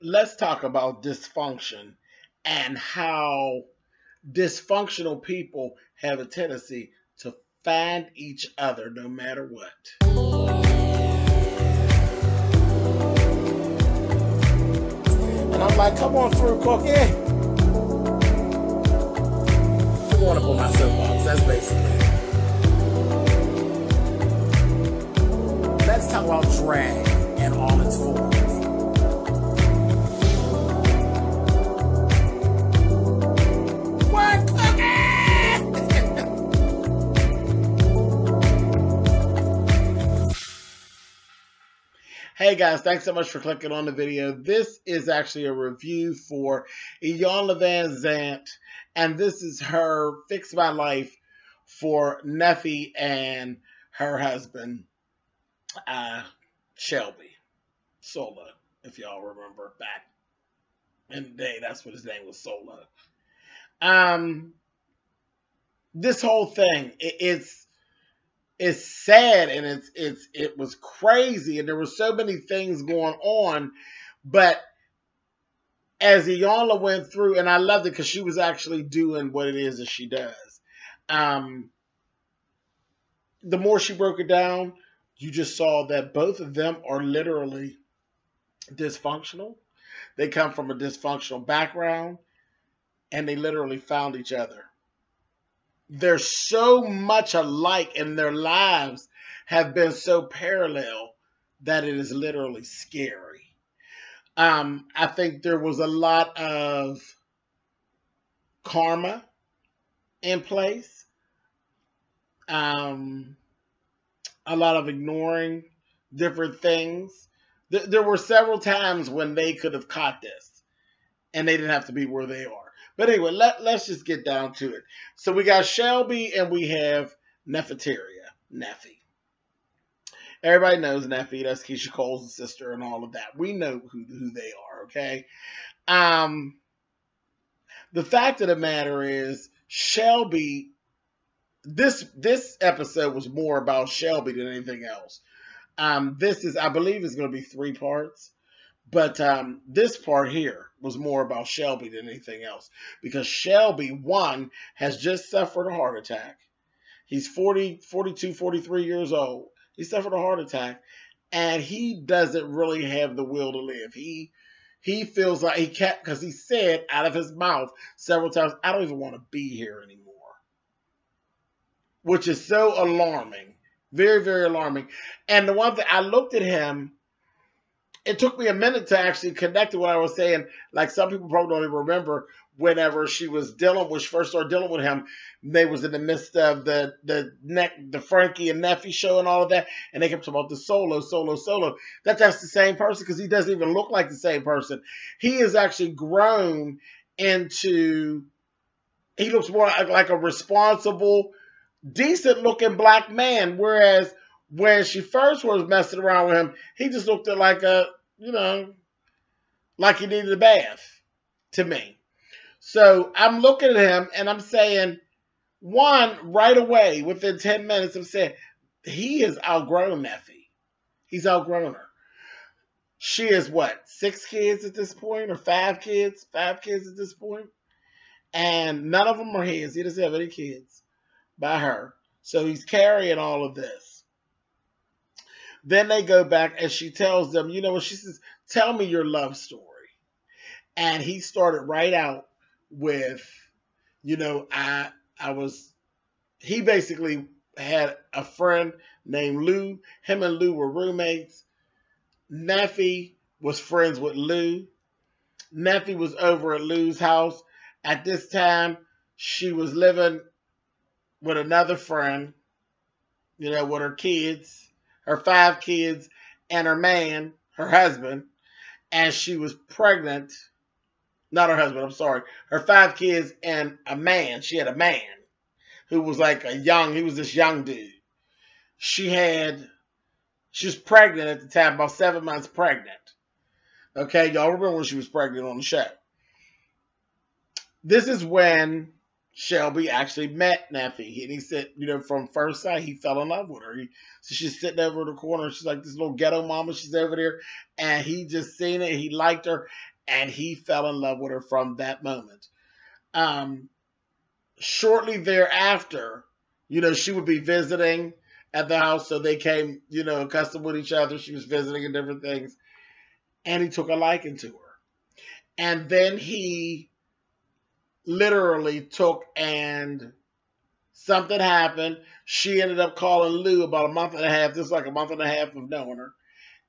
let's talk about dysfunction and how dysfunctional people have a tendency to find each other no matter what. And I'm like, come on through, Cookie. I want to put my soapbox. That's basically it. Let's talk about drag in all its forms. What, Cookie? Hey guys, thanks so much for clicking on the video. This is actually a review for IYANLA Van Zant, and this is her Fix My Life for NEFFE and her husband, Shelby. Solo, if y'all remember back in the day, that's what his name was, Solo. This whole thing, it's sad, and it was crazy, and there were so many things going on. But as IYANLA went through, and I loved it because she was actually doing what it is that she does. The more she broke it down, you just saw that both of them are literally dysfunctional. They come from a dysfunctional background, and they literally found each other. They're so much alike, and their lives have been so parallel that it is literally scary. I think there was a lot of karma in place. A lot of ignoring different things. There were several times when they could have caught this, and they didn't have to be where they are. But anyway, let's just get down to it. So we got Shelby and we have NEFFE. Everybody knows NEFFE. That's Keisha Cole's sister and all of that. We know who they are, okay? The fact of the matter is, Shelby, this episode was more about Shelby than anything else. This is, I believe, is going to be 3 parts. But this part here was more about Shelby than anything else. Because Shelby, one, has just suffered a heart attack. He's 42, 43 years old. He suffered a heart attack. And he doesn't really have the will to live. He feels like he can't, because he said out of his mouth several times, I don't even want to be here anymore. Which is so alarming. Very, very alarming. And the one thing, I looked at him. It took me a minute to actually connect to what I was saying. Like, some people probably don't even remember whenever she was dealing with, she first started dealing with him. They was in the midst of the Frankie and NEFFE show and all of that, and they kept talking about the Solo. That's the same person, because he doesn't even look like the same person. He has actually grown into, he looks more like a responsible, decent looking black man, whereas when she first was messing around with him, he just looked at like a, like he needed a bath to me. So I'm looking at him and I'm saying, one, right away, within 10 minutes, I'm saying, he has outgrown NEFFE. He's outgrown her. She is what, 6 kids at this point, or 5 kids? 5 kids at this point? And none of them are his. He doesn't have any kids by her. So he's carrying all of this. Then they go back and she tells them, she says, tell me your love story. And he started right out with, he basically had a friend named Lou. Him and Lou were roommates. NEFFE was friends with Lou. NEFFE was over at Lou's house. At this time, she was living with another friend, with her kids. Her 5 kids and her man, her husband, and she was pregnant. Not her husband, I'm sorry. Her 5 kids and a man. She had a man who was like he was this young dude. She was pregnant at the time, about 7 months pregnant. Okay, y'all remember when she was pregnant on the show. This is when Shelby actually met NEFFE, and he said, from first sight, he fell in love with her. So she's sitting over in the corner. She's like this little ghetto mama. She's over there, and he just seen it. He liked her, And he fell in love with her from that moment. Shortly thereafter, she would be visiting at the house. So they came, accustomed with each other. She was visiting and different things. And he took a liking to her. And then he literally took and something happened. She ended up calling Lou about a month and a half. This is like a month and a half of knowing her.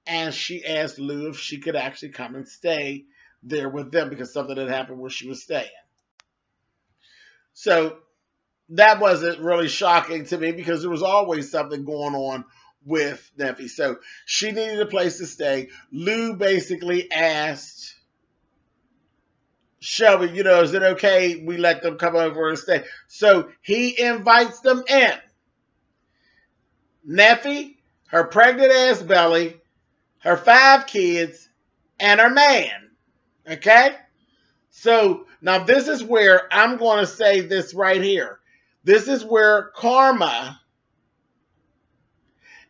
And she asked Lou if she could actually come and stay there with them because something had happened where she was staying. So that wasn't really shocking to me because there was always something going on with Neffy. So she needed a place to stay. Lou basically asked Shelby, is it okay we let them come over and stay? So he invites them in. Neffy, her pregnant ass belly, her 5 kids, and her man. Okay? So now this is where I'm going to say this right here. This is where karma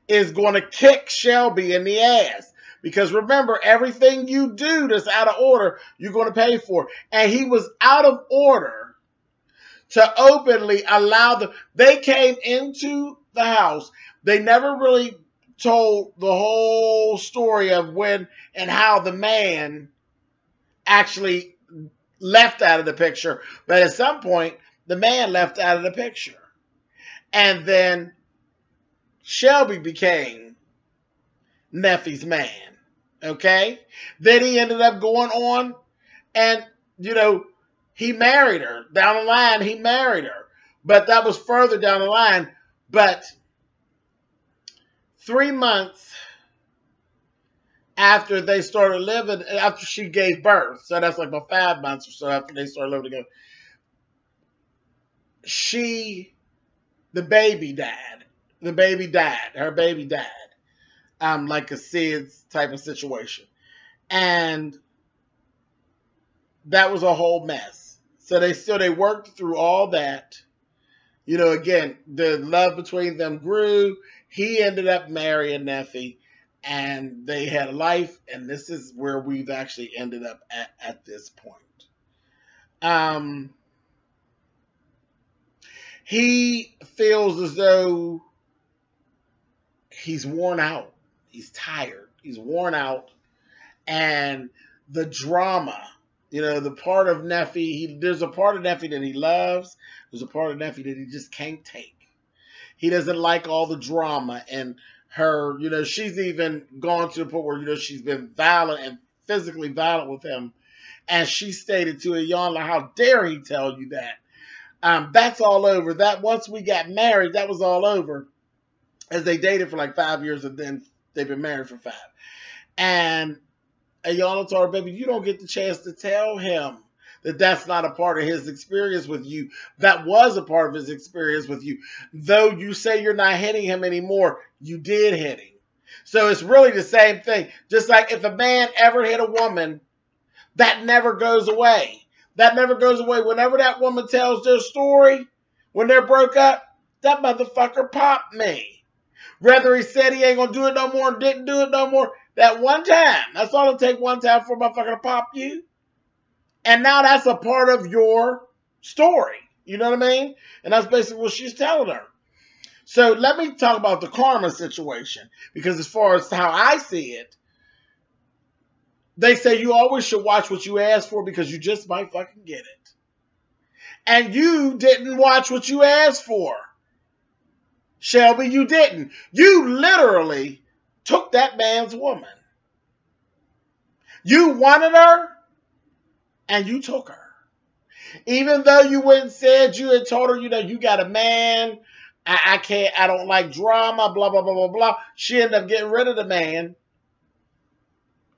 is going to kick Shelby in the ass. Because remember, everything you do that's out of order, you're going to pay for. And he was out of order to openly allow them. They came into the house. They never really told the whole story of when and how the man actually left out of the picture. But at some point, the man left out of the picture. And then Shelby became Neffy's man. Okay? Then he ended up going on and, he married her. Down the line, he married her. But that was further down the line. But 3 months after they started living, after she gave birth, so that's like about 5 months or so after they started living together, the baby died. Her baby died. Like a SIDS type of situation. And that was a whole mess. So they worked through all that. Again, the love between them grew. He ended up marrying Neffy. And they had a life. And this is where we've actually ended up at this point. He feels as though he's worn out. He's tired. He's worn out. And the drama, the part of Neffy, there's a part of Neffy that he loves. There's a part of Neffy that he just can't take. He doesn't like all the drama. And her, she's even gone to the point where, she's been violent and physically violent with him. And she stated to IYANLA, how dare he tell you that? That's all over. That once we got married, that was all over. As they dated for like 5 years and then they've been married for 5. And IYANLA told her, baby, you don't get the chance to tell him that that's not a part of his experience with you. That was a part of his experience with you. Though you say you're not hitting him anymore, you did hit him. So it's really the same thing. Just like if a man ever hit a woman, that never goes away. That never goes away. Whenever that woman tells their story, when they're broke up, that motherfucker popped me. Whether he said he ain't going to do it no more and didn't do it no more, that one time. That's all it takes, one time for a motherfucker to pop you. And now that's a part of your story. You know what I mean? And that's basically what she's telling her. So let me talk about the karma situation. Because as far as how I see it, they say you always should watch what you ask for because you just might fucking get it. And you didn't watch what you asked for. Shelby, you didn't. You literally took that man's woman. You wanted her, and you took her. Even though you went and said you had told her, you got a man, I don't like drama, blah, blah, blah, blah, blah. She ended up getting rid of the man.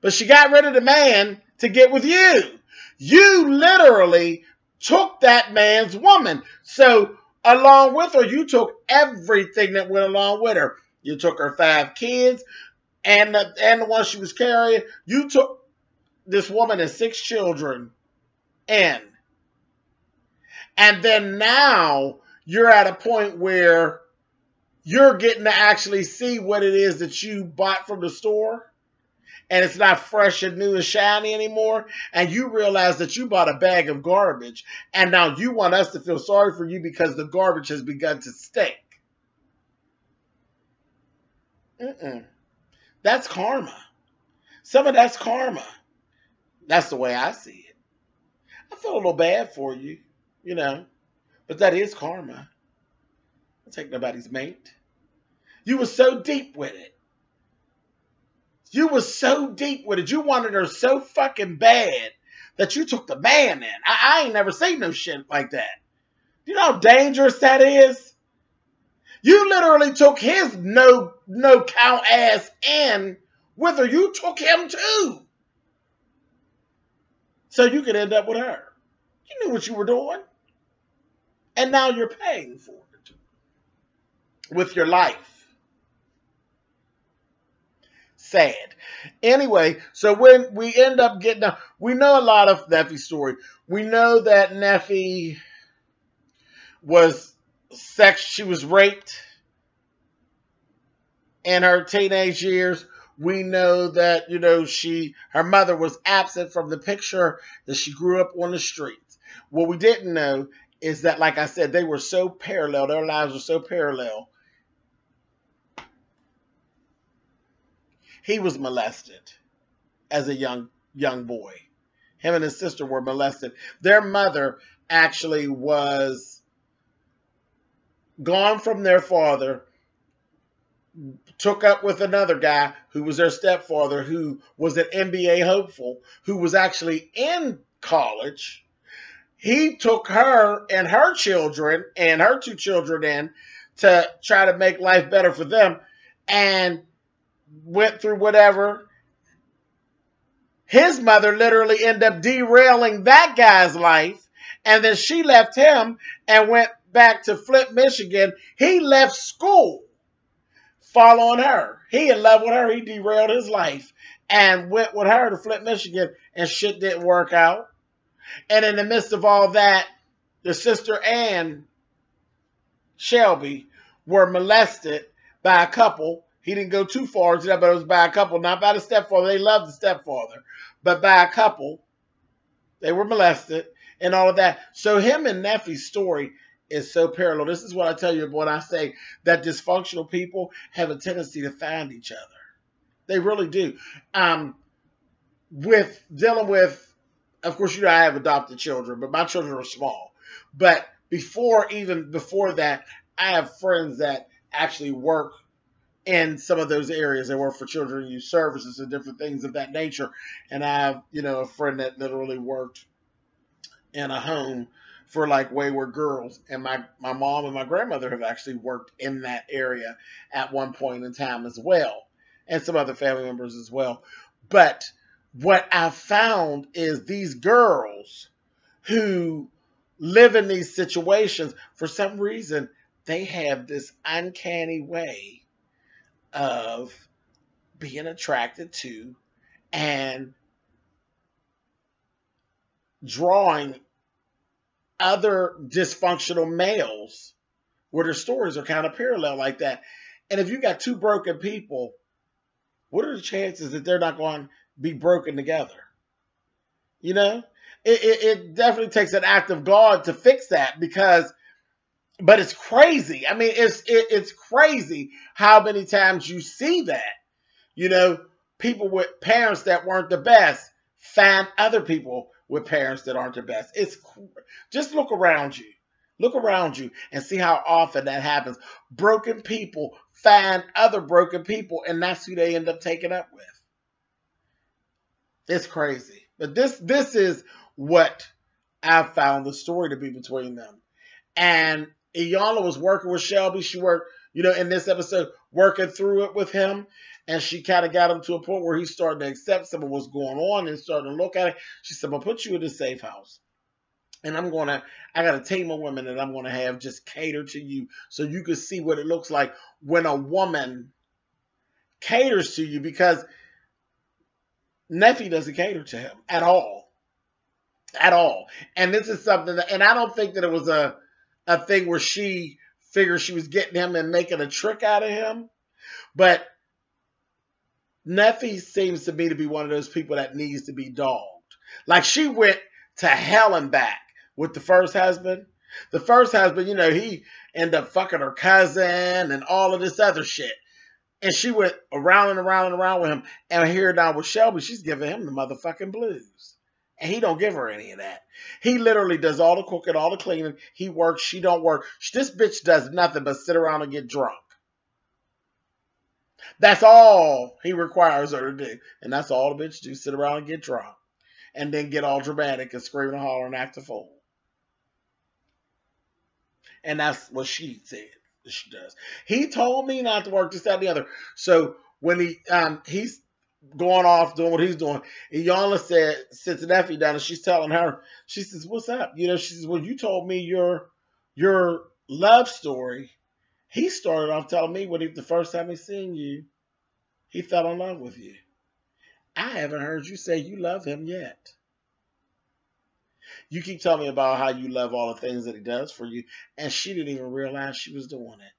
But she got rid of the man to get with you. You literally took that man's woman. So along with her, you took everything that went along with her. You took her 5 kids and the one she was carrying. You took this woman and 6 children in. And then now you're at a point where you're getting to actually see what it is that you bought from the store. and it's not fresh and new and shiny anymore, and you realize that you bought a bag of garbage, and now you want us to feel sorry for you because the garbage has begun to stink. That's karma. Some of that's karma. That's the way I see it. I feel a little bad for you, you know, but that is karma. Don't take nobody's mate. You were so deep with it. You were so deep with it. You wanted her so fucking bad that you took the man in. I ain't never seen no shit like that. You know how dangerous that is? You literally took his no count ass in with her. You took him too. So you could end up with her. You knew what you were doing. And now you're paying for it with your life. Sad. Anyway, so when we end up getting up, we know a lot of Neffe's story. We know that Neffe was she was raped in her teenage years. We know that, you know, her mother was absent from the picture, that she grew up on the streets. What we didn't know is that, like I said, they were so parallel. Their lives were so parallel. He was molested as a young boy. Him and his sister were molested. Their mother actually was gone from their father, took up with another guy who was their stepfather, who was an NBA hopeful, who was actually in college. He took her and her children and her two children in to try to make life better for them, and went through whatever. His mother literally ended up derailing that guy's life, and then she left him and went back to Flint, Michigan. He left school following her. He in love with her. He derailed his life and went with her to Flint, Michigan, and shit didn't work out. And in the midst of all that, the sister and Shelby were molested by a couple. He didn't go too far into that, but it was by a couple, not by the stepfather. They loved the stepfather, but by a couple. They were molested and all of that. So him and Neffe's story is so parallel. This is what I tell you when I say that dysfunctional people have a tendency to find each other. They really do. With dealing with, of course, you know, I have adopted children, but my children are small. But before that, I have friends that actually work in some of those areas. They work for children youth services and different things of that nature. And I have, you know, a friend that literally worked in a home for like wayward girls. And my mom and my grandmother have actually worked in that area at one point in time as well. And some other family members as well. But what I found is these girls who live in these situations, for some reason, they have this uncanny way of being attracted to and drawing other dysfunctional males where their stories are kind of parallel like that. And if you got two broken people, what are the chances that they're not going to be broken together? You know, it definitely takes an act of God to fix that, but it's crazy. I mean, it's crazy how many times you see that. You know, people with parents that weren't the best find other people with parents that aren't the best. Just look around you. Look around you and see how often that happens. Broken people find other broken people, and that's who they end up taking up with. It's crazy. But this is what I found the story to be between them. And IYANLA was working with Shelby. She worked, you know, in this episode, working through it with him. And she kind of got him to a point where he started to accept some of what's going on and started to look at it. She said, I'm going to put you in a safe house. And I got a team of women that I'm going to have just cater to you so you can see what it looks like when a woman caters to you, because Neffe doesn't cater to him at all. At all. And this is something that, and I don't think that it was a thing where she figured she was getting him and making a trick out of him. But Neffy seems to me to be one of those people that needs to be dogged. Like, she went to hell and back with the first husband. The first husband, you know, he ended up fucking her cousin and all of this other shit. And she went around and around and around with him. And here now with Shelby, she's giving him the motherfucking blues. And he don't give her any of that. He literally does all the cooking, all the cleaning. He works, she don't work. This bitch does nothing but sit around and get drunk. That's all he requires her to do. And that's all the bitch do, sit around and get drunk. And then get all dramatic and scream and holler and act a fool. And that's what she said that she does. He told me not to work this, that, and the other. So when he's going off doing what he's doing, IYANLA sits Neffy down and she's telling her, she says, what's up? You know, she says, well, you told me your love story. He started off telling me when the first time he seen you, he fell in love with you. I haven't heard you say you love him yet. You keep telling me about how you love all the things that he does for you, and she didn't even realize she was doing it.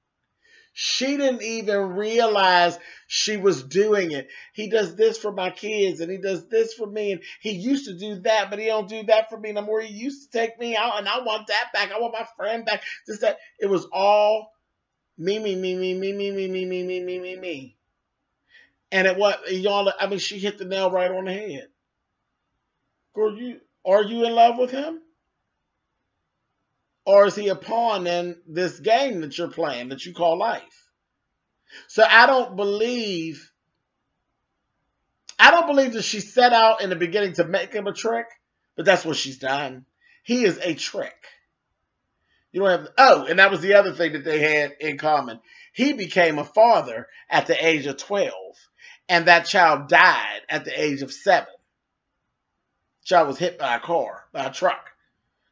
She didn't even realize she was doing it. He does this for my kids, and he does this for me, and he used to do that, but he don't do that for me no more. He used to take me out, and I want that back. I want my friend back. This, that. It was all me, me, me, me, me, me, me, me, me, me, me, me, me. And it was, y'all, I mean, she hit the nail right on the head. Girl, are you in love with him? Or is he a pawn in this game that you're playing that you call life? So I don't believe that she set out in the beginning to make him a trick, but that's what she's done. He is a trick. You don't have, oh, and that was the other thing that they had in common. He became a father at the age of 12, and that child died at the age of 7. Child was hit by a truck,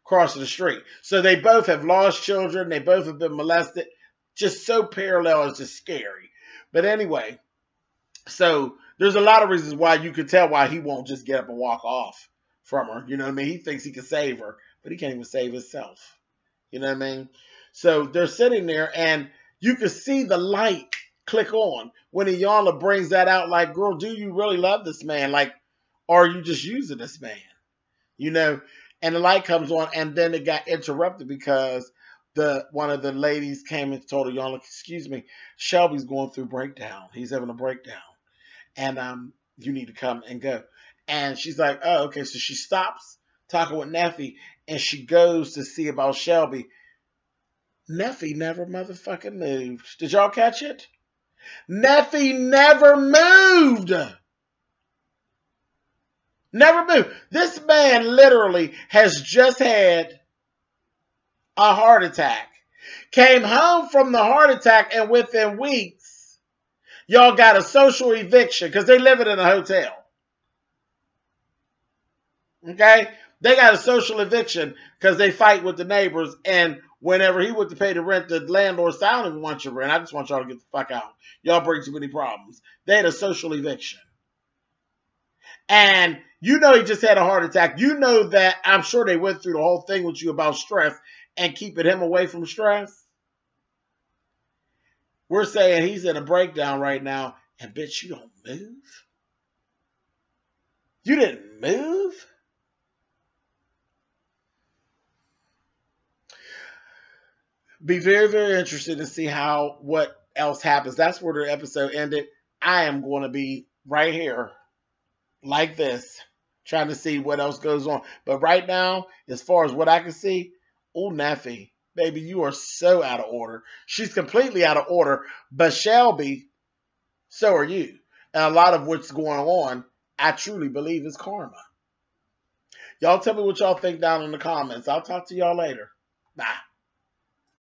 crossing the street. So they both have lost children. They both have been molested. Just so parallel, it's just scary. But anyway, so there's a lot of reasons why you could tell why he won't just get up and walk off from her. You know what I mean? He thinks he can save her, but he can't even save himself. You know what I mean? So they're sitting there, and you can see the light click on when IYANLA brings that out. Like, girl, do you really love this man? Like, or are you just using this man? You know? And the light comes on, and then it got interrupted because one of the ladies came and told IYANLA, excuse me, Shelby's going through breakdown. He's having a breakdown. And you need to come and go. And she's like, oh, okay. So she stops talking with Neffy, and she goes to see about Shelby. Neffy never motherfucking moved. Did y'all catch it? Neffy never moved. Never moved. This man literally has just had a heart attack. Came home from the heart attack, and within weeks, y'all got a social eviction because they living in a hotel. Okay? They got a social eviction because they fight with the neighbors, and whenever he went to pay the rent, the landlord said, I don't even want your rent. I just want y'all to get the fuck out. Y'all bring too many problems. They had a social eviction. And you know he just had a heart attack. You know that I'm sure they went through the whole thing with you about stress and keeping him away from stress. We're saying he's in a breakdown right now, and bitch, you don't move? You didn't move? Be very, very interested to see what else happens. That's where the episode ended. I am going to be right here like this, trying to see what else goes on. But right now, as far as what I can see, oh, Neffy, baby, you are so out of order. She's completely out of order. But Shelby, so are you. And a lot of what's going on, I truly believe is karma. Y'all tell me what y'all think down in the comments. I'll talk to y'all later. Bye.